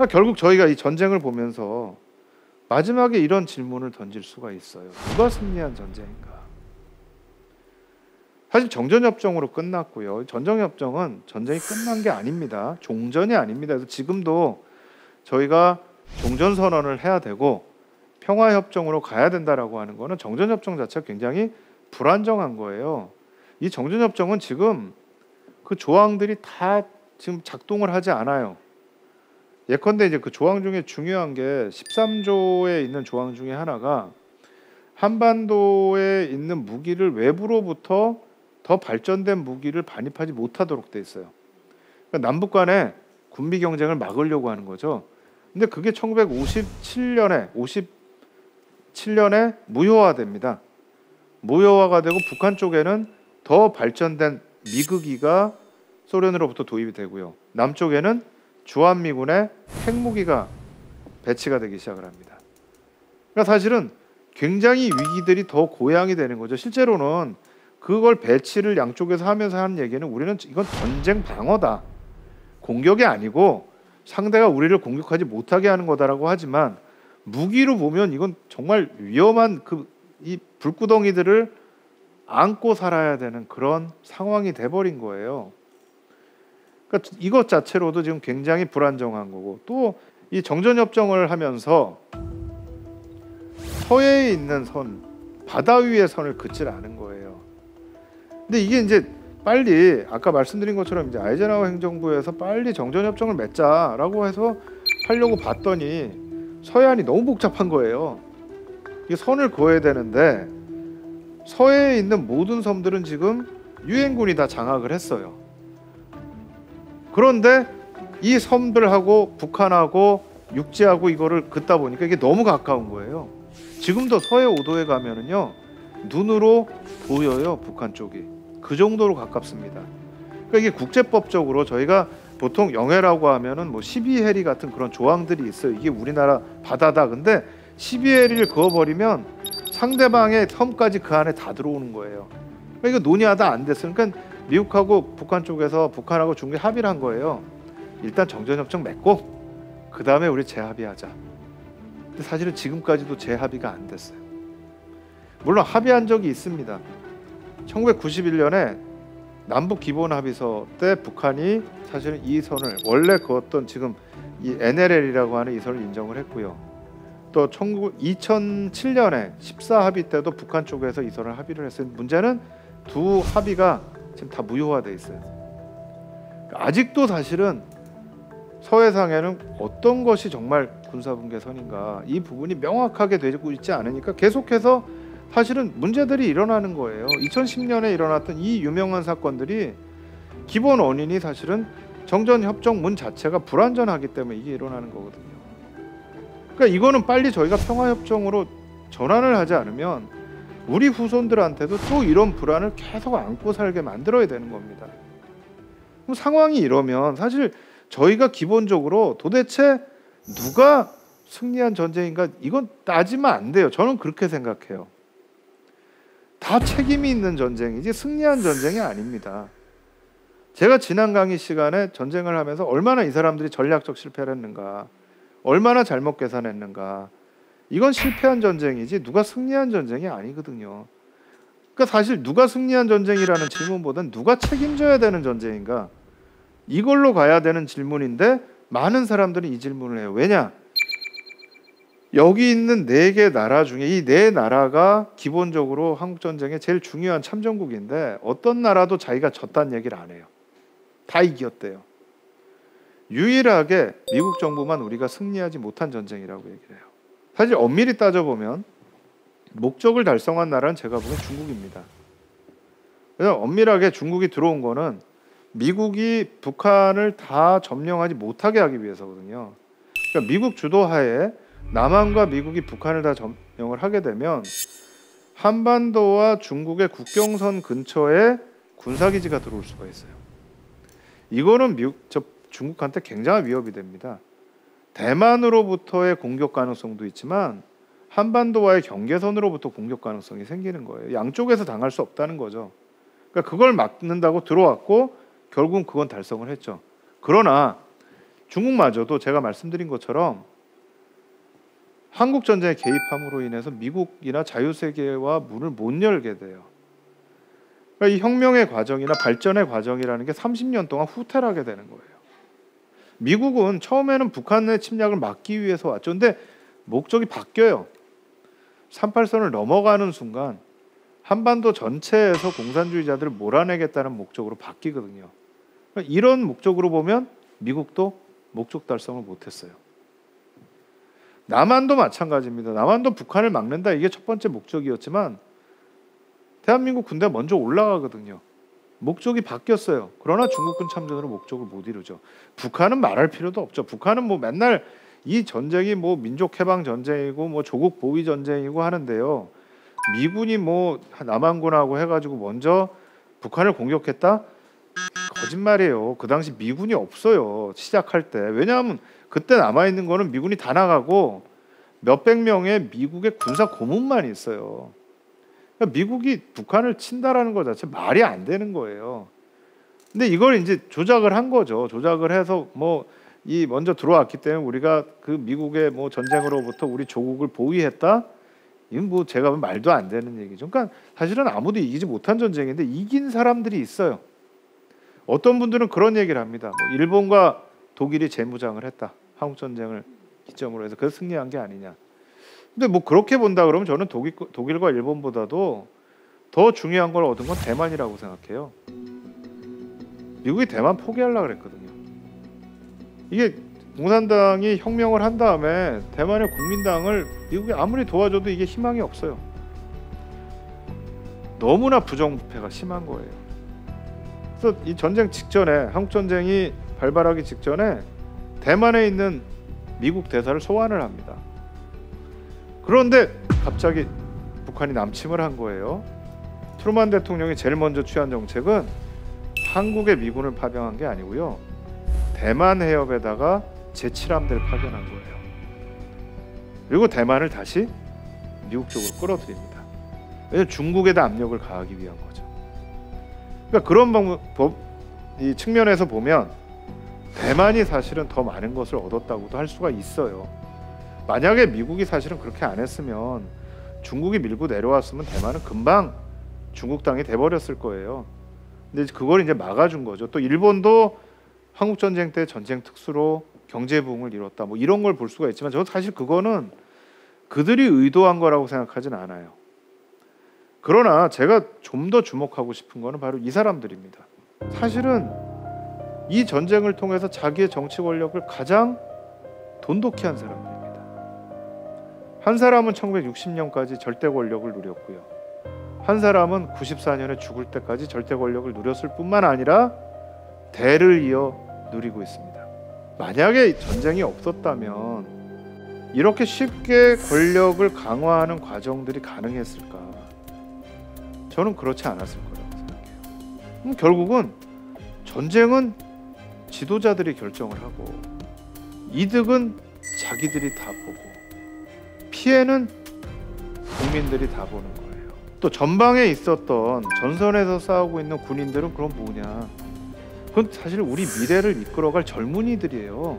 결국 저희가 이 전쟁을 보면서 마지막에 이런 질문을 던질 수가 있어요. 누가 승리한 전쟁인가? 사실 정전협정으로 끝났고요. 정전협정은 전쟁이 끝난 게 아닙니다. 종전이 아닙니다. 그래서 지금도 저희가 종전선언을 해야 되고 평화협정으로 가야 된다라고 하는 거는 정전협정 자체가 굉장히 불안정한 거예요. 이 정전협정은 지금 그 조항들이 다 지금 작동을 하지 않아요. 예컨대 이제 그 조항 중에 중요한 게 13조에 있는 조항 중에 하나가 한반도에 있는 무기를 외부로부터 더 발전된 무기를 반입하지 못하도록 돼 있어요. 그러니까 남북 간에 군비 경쟁을 막으려고 하는 거죠. 근데 그게 1957년에 무효화됩니다. 무효화가 되고 북한 쪽에는 더 발전된 미극기가 소련으로부터 도입이 되고요. 남쪽에는 주한미군의 핵무기가 배치가 되기 시작을 합니다. 그러니까 사실은 굉장히 위기들이 더 고양이 되는 거죠. 실제로는 그걸 배치를 양쪽에서 하면서 하는 얘기는 우리는 이건 전쟁 방어다. 공격이 아니고 상대가 우리를 공격하지 못하게 하는 거다라고 하지만 무기로 보면 이건 정말 위험한 이 불구덩이들을 안고 살아야 되는 그런 상황이 돼버린 거예요. 그러니까 이것 자체로도 지금 굉장히 불안정한 거고 또 이 정전협정을 하면서 서해에 있는 선, 바다 위의 선을 긋질 않은 거예요. 근데 이게 이제 빨리 아까 말씀드린 것처럼 이제 아이젠하워 행정부에서 빨리 정전협정을 맺자라고 해서 하려고 봤더니 서해안이 너무 복잡한 거예요. 이 선을 그어야 되는데 서해에 있는 모든 섬들은 지금 유엔군이 다 장악을 했어요. 그런데 이 섬들하고 북한하고 육지하고 이거를 긋다 보니까 이게 너무 가까운 거예요. 지금도 서해 오도에 가면은요 눈으로 보여요. 북한 쪽이 그 정도로 가깝습니다. 그러니까 이게 국제법적으로 저희가 보통 영해라고 하면은 뭐 12해리 같은 그런 조항들이 있어요. 이게 우리나라 바다다. 근데 12해리를 그어버리면 상대방의 섬까지 그 안에 다 들어오는 거예요. 그러니까 이거 논의하다 안 됐어요. 그러니까 미국하고 북한 쪽에서 북한하고 중국이 합의를 한 거예요. 일단 정전협정 맺고 그 다음에 우리 재합의하자. 근데 사실은 지금까지도 재합의가 안 됐어요. 물론 합의한 적이 있습니다. 1991년에 남북 기본합의서 때 북한이 사실은 이 선을 원래 그었던 지금 이 NLL이라고 하는 이 선을 인정을 했고요. 또 2007년에 14합의 때도 북한 쪽에서 이 선을 합의를 했어요. 문제는 두 합의가 지금 다 무효화돼 있어요. 아직도 사실은 서해상에는 어떤 것이 정말 군사분계선인가 이 부분이 명확하게 되고 있지 않으니까 계속해서 사실은 문제들이 일어나는 거예요. 2010년에 일어났던 이 유명한 사건들이 기본 원인이 사실은 정전협정문 자체가 불완전하기 때문에 이게 일어나는 거거든요. 그러니까 이거는 빨리 저희가 평화협정으로 전환을 하지 않으면 우리 후손들한테도 또 이런 불안을 계속 안고 살게 만들어야 되는 겁니다. 그럼 상황이 이러면 사실 저희가 기본적으로 도대체 누가 승리한 전쟁인가 이건 따지면 안 돼요. 저는 그렇게 생각해요. 다 책임이 있는 전쟁이지 승리한 전쟁이 아닙니다. 제가 지난 강의 시간에 전쟁을 하면서 얼마나 이 사람들이 전략적 실패를 했는가, 얼마나 잘못 계산했는가, 이건 실패한 전쟁이지 누가 승리한 전쟁이 아니거든요. 그러니까 사실 누가 승리한 전쟁이라는 질문보다는 누가 책임져야 되는 전쟁인가, 이걸로 가야 되는 질문인데 많은 사람들이 이 질문을 해요. 왜냐? 여기 있는 4개 나라 중에 이 4나라가 기본적으로 한국전쟁의 제일 중요한 참전국인데 어떤 나라도 자기가 졌다는 얘기를 안 해요. 다 이겼대요. 유일하게 미국 정부만 우리가 승리하지 못한 전쟁이라고 얘기를 해요. 사실 엄밀히 따져보면 목적을 달성한 나라는 제가 보기엔 중국입니다. 그래서 엄밀하게 중국이 들어온 거는 미국이 북한을 다 점령하지 못하게 하기 위해서거든요. 그러니까 미국 주도하에 남한과 미국이 북한을 다 점령을 하게 되면 한반도와 중국의 국경선 근처에 군사기지가 들어올 수가 있어요. 이거는 중국한테 굉장한 위협이 됩니다. 대만으로부터의 공격 가능성도 있지만 한반도와의 경계선으로부터 공격 가능성이 생기는 거예요. 양쪽에서 당할 수 없다는 거죠. 그러니까 그걸 막는다고 들어왔고 결국은 그건 달성을 했죠. 그러나 중국마저도 제가 말씀드린 것처럼 한국 전쟁에 개입함으로 인해서 미국이나 자유세계와 문을 못 열게 돼요. 그러니까 이 혁명의 과정이나 발전의 과정이라는 게 30년 동안 후퇴하게 되는 거예요. 미국은 처음에는 북한의 침략을 막기 위해서 왔죠. 근데 목적이 바뀌어요. 38선을 넘어가는 순간 한반도 전체에서 공산주의자들을 몰아내겠다는 목적으로 바뀌거든요. 그러니까 이런 목적으로 보면 미국도 목적 달성을 못했어요. 남한도 마찬가지입니다. 남한도 북한을 막는다, 이게 첫 번째 목적이었지만 대한민국 군대가 먼저 올라가거든요. 목적이 바뀌었어요. 그러나 중국군 참전으로 목적을 못 이루죠. 북한은 말할 필요도 없죠. 북한은 뭐 맨날 이 전쟁이 뭐 민족 해방 전쟁이고 뭐 조국 보위 전쟁이고 하는데요. 미군이 뭐 남한군하고 해가지고 먼저 북한을 공격했다? 거짓말이에요. 그 당시 미군이 없어요. 시작할 때. 왜냐하면 그때 남아있는 거는 미군이 다 나가고 몇백 명의 미국의 군사 고문만 있어요. 그러니까 미국이 북한을 친다라는 것 자체 말이 안 되는 거예요. 근데 이걸 이제 조작을 한 거죠. 조작을 해서 뭐 이 먼저 들어왔기 때문에 우리가 그 미국의 뭐 전쟁으로부터 우리 조국을 보위했다? 이건 뭐 제가 보면 말도 안 되는 얘기죠. 그러니까 사실은 아무도 이기지 못한 전쟁인데 이긴 사람들이 있어요. 어떤 분들은 그런 얘기를 합니다. 뭐 일본과 독일이 재무장을 했다. 한국 전쟁을 기점으로 해서 그래서 승리한 게 아니냐. 근데 뭐 그렇게 본다 그러면 저는 독일과 일본보다도 더 중요한 걸 얻은 건 대만이라고 생각해요. 미국이 대만 포기하려고 그랬거든요. 이게 공산당이 혁명을 한 다음에 대만의 국민당을 미국이 아무리 도와줘도 이게 희망이 없어요. 너무나 부정부패가 심한 거예요. 그래서 이 전쟁 직전에, 한국 전쟁이 발발하기 직전에 대만에 있는 미국 대사를 소환을 합니다. 그런데 갑자기 북한이 남침을 한 거예요. 트루만 대통령이 제일 먼저 취한 정책은 한국에 미군을 파병한 게 아니고요. 대만 해협에다가 제7함대를 파견한 거예요. 그리고 대만을 다시 미국 쪽으로 끌어들입니다. 왜냐하면 중국에다 압력을 가하기 위한 거죠. 그러니까 그런 이 측면에서 보면 대만이 사실은 더 많은 것을 얻었다고도 할 수가 있어요. 만약에 미국이 사실은 그렇게 안 했으면 중국이 밀고 내려왔으면 대만은 금방 중국 땅이 돼버렸을 거예요. 근데 그걸 이제 막아준 거죠. 또 일본도 한국 전쟁 때 전쟁 특수로 경제 부흥을 이뤘다. 뭐 이런 걸 볼 수가 있지만 저는 사실 그거는 그들이 의도한 거라고 생각하진 않아요. 그러나 제가 좀 더 주목하고 싶은 거는 바로 이 사람들입니다. 사실은 이 전쟁을 통해서 자기의 정치 권력을 가장 돈독히 한 사람들입니다. 한 사람은 1960년까지 절대 권력을 누렸고요. 한 사람은 94년에 죽을 때까지 절대 권력을 누렸을 뿐만 아니라 대를 이어 누리고 있습니다. 만약에 전쟁이 없었다면 이렇게 쉽게 권력을 강화하는 과정들이 가능했을까? 저는 그렇지 않았을 거라고 생각해요. 결국은 전쟁은 지도자들이 결정을 하고 이득은 자기들이 다 보고 피해는 국민들이 다 보는 거예요. 또 전방에 있었던 전선에서 싸우고 있는 군인들은 그럼 뭐냐? 그건 사실 우리 미래를 이끌어갈 젊은이들이에요.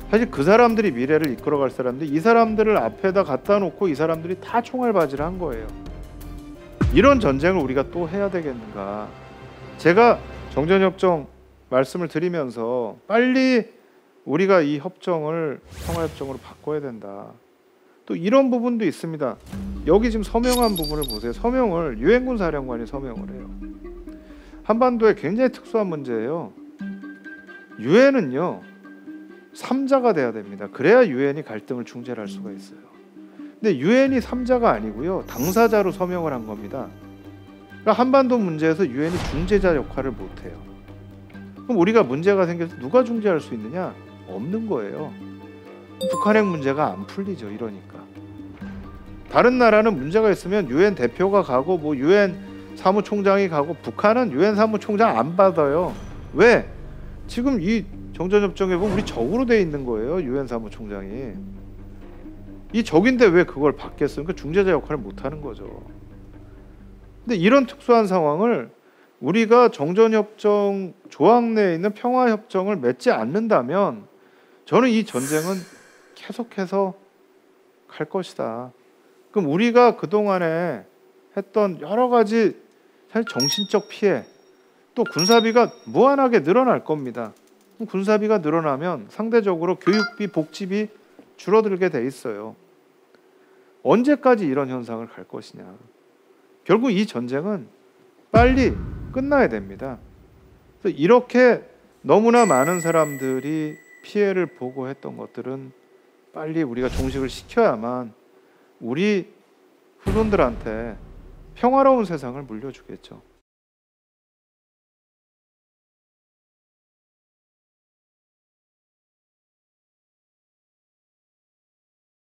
사실 그 사람들이 미래를 이끌어갈 사람들, 이 사람들을 앞에다 갖다 놓고 이 사람들이 다 총알바지를 한 거예요. 이런 전쟁을 우리가 또 해야 되겠는가? 제가 정전협정 말씀을 드리면서 빨리 우리가 이 협정을 평화협정으로 바꿔야 된다. 또 이런 부분도 있습니다. 여기 지금 서명한 부분을 보세요. 서명을 유엔군 사령관이 서명을 해요. 한반도에 굉장히 특수한 문제예요. 유엔은요 3자가 돼야 됩니다. 그래야 유엔이 갈등을 중재할 수가 있어요. 근데 유엔이 3자가 아니고요 당사자로 서명을 한 겁니다. 그러니까 한반도 문제에서 유엔이 중재자 역할을 못해요. 그럼 우리가 문제가 생겨서 누가 중재할 수 있느냐? 없는 거예요. 북한핵 문제가 안 풀리죠. 이러니까 다른 나라는 문제가 있으면 유엔 대표가 가고 뭐 유엔 사무총장이 가고 북한은 유엔 사무총장 안 받아요. 왜? 지금 이 정전협정에 보면 우리 적으로 돼 있는 거예요. 유엔 사무총장이. 이 적인데 왜 그걸 받겠어요? 그러니까 중재자 역할을 못하는 거죠. 근데 이런 특수한 상황을 우리가 정전협정 조항 내에 있는 평화협정을 맺지 않는다면 저는 이 전쟁은 계속해서 갈 것이다. 그럼 우리가 그동안에 했던 여러 가지 사실 정신적 피해, 또 군사비가 무한하게 늘어날 겁니다. 군사비가 늘어나면 상대적으로 교육비, 복지비 줄어들게 돼 있어요. 언제까지 이런 현상을 갈 것이냐. 결국 이 전쟁은 빨리 끝나야 됩니다. 그래서 이렇게 너무나 많은 사람들이 피해를 보고 했던 것들은 빨리 우리가 종식을 시켜야만 우리 후손들한테 평화로운 세상을 물려주겠죠.